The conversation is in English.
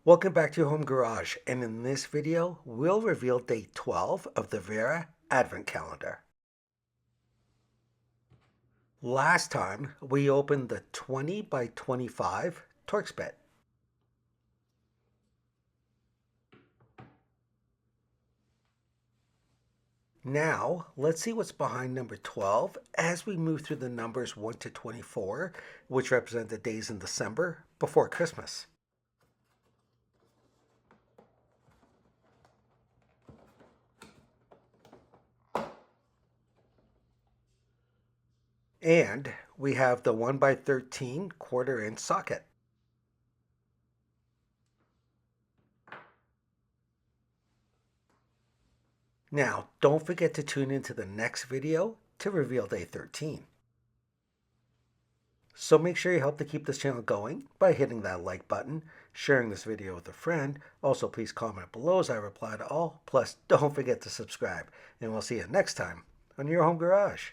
Welcome back to your home garage, and in this video we'll reveal day 12 of the Wera advent calendar. Last time we opened the 20 by 25 Torx bit. Now let's see what's behind number 12 as we move through the numbers 1 to 24, which represent the days in December before Christmas. And we have the 1 by 13 quarter-inch socket. Now, don't forget to tune into the next video to reveal day 13. So make sure you help to keep this channel going by hitting that like button, sharing this video with a friend. Also, please comment below as I reply to all. Plus, don't forget to subscribe. And we'll see you next time on Your Home Garage.